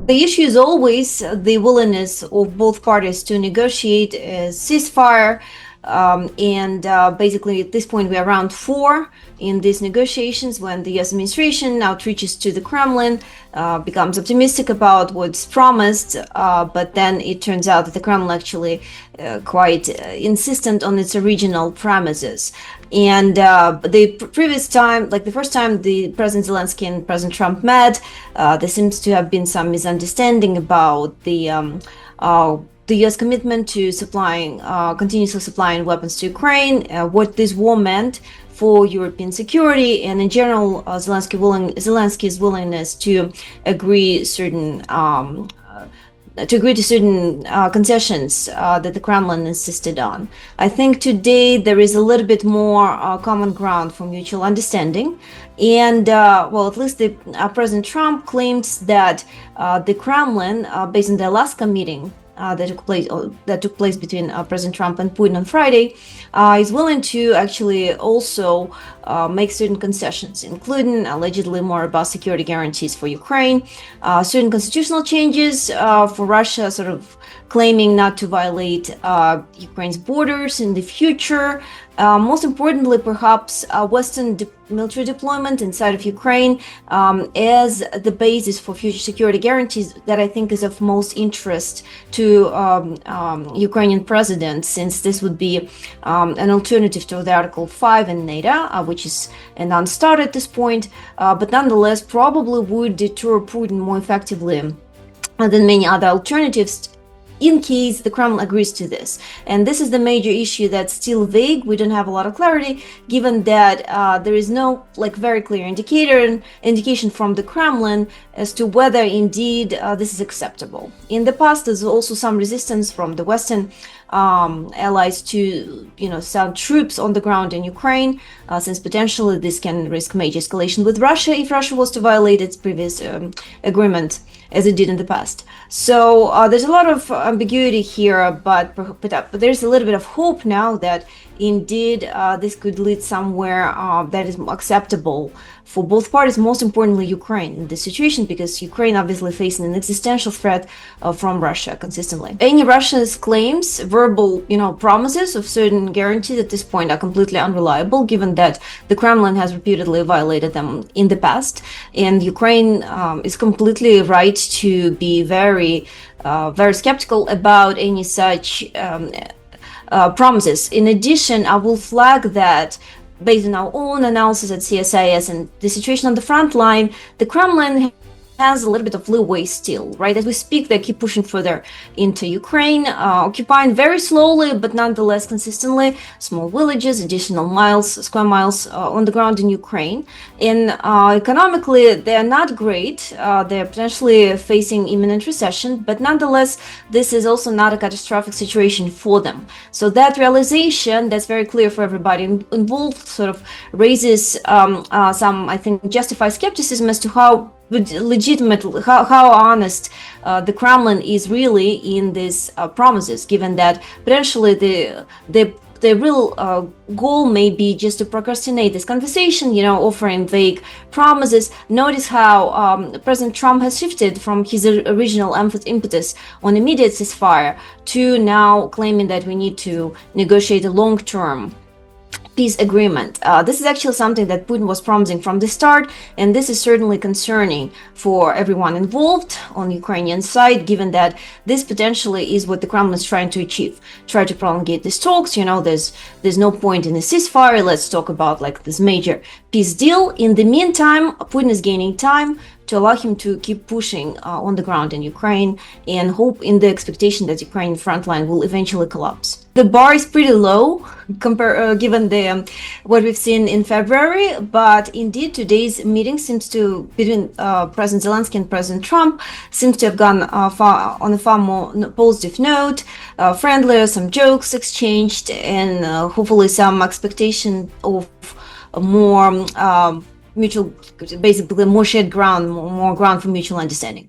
The issue is always the willingness of both parties to negotiate a ceasefire. Basically, at this point, we are round 4 in these negotiations when the U.S. administration outreaches to the Kremlin, becomes optimistic about what's promised, but then it turns out that the Kremlin actually quite insistent on its original premises. And the previous time, like the first time the President Zelensky and President Trump met, there seems to have been some misunderstanding about the U.S. commitment to continuously supplying weapons to Ukraine, what this war meant for European security, and in general, Zelensky's willingness to agree to certain concessions that the Kremlin insisted on. I think today there is a little bit more common ground for mutual understanding, and at least President Trump claims that the Kremlin, based on the Alaska meeting that took place between President Trump and Putin on Friday, is willing to actually also make certain concessions, including allegedly more robust security guarantees for Ukraine, certain constitutional changes for Russia, sort of claiming not to violate Ukraine's borders in the future. Most importantly, perhaps Western military deployment inside of Ukraine as the basis for future security guarantees that I think is of most interest to Ukrainian president, since this would be an alternative to the Article 5 in NATO, which is a non-starter at this point, but nonetheless probably would deter Putin more effectively than many other alternatives, in case the Kremlin agrees to this. And this is the major issue that's still vague. We don't have a lot of clarity, given that there is no very clear indication from the Kremlin as to whether indeed this is acceptable. In the past, there's also some resistance from the Western allies to send troops on the ground in Ukraine, since potentially this can risk major escalation with Russia if Russia was to violate its previous agreement, as it did in the past. So there's a lot of ambiguity here, but there's a little bit of hope now that indeed this could lead somewhere that is acceptable for both parties, most importantly Ukraine in this situation, because Ukraine obviously facing an existential threat from Russia consistently. Any Russia's claims, verbal promises of certain guarantees at this point are completely unreliable, given that the Kremlin has repeatedly violated them in the past, and Ukraine is completely right to be very skeptical about any such promises. In addition, I will flag that based on our own analysis at CSIS and the situation on the front line, the Kremlin has a little bit of leeway still, right? As we speak, they keep pushing further into Ukraine, occupying very slowly, but nonetheless consistently, small villages, additional square miles on the ground in Ukraine. And economically, they're not great. They're potentially facing imminent recession, but nonetheless, this is also not a catastrophic situation for them. So that realization, that's very clear for everybody involved, sort of raises some, I think, justified skepticism as to how how honest the Kremlin is really in these promises, given that potentially the real goal may be just to procrastinate this conversation, offering vague promises. Notice how President Trump has shifted from his original impetus on immediate ceasefire to now claiming that we need to negotiate a long-term peace agreement. This is actually something that Putin was promising from the start, and this is certainly concerning for everyone involved on the Ukrainian side, given that this potentially is what the Kremlin is trying to achieve. Try to prolongate these talks, there's no point in a ceasefire, let's talk about this major peace deal. In the meantime, Putin is gaining time to allow him to keep pushing on the ground in Ukraine and hope in the expectation that Ukrainian frontline will eventually collapse. The bar is pretty low given what we've seen in February, but indeed today's meeting between President Zelensky and President Trump seems to have gone on a far more positive note, friendlier, some jokes exchanged, and hopefully some expectation of more mutual, basically more shared ground, more ground for mutual understanding.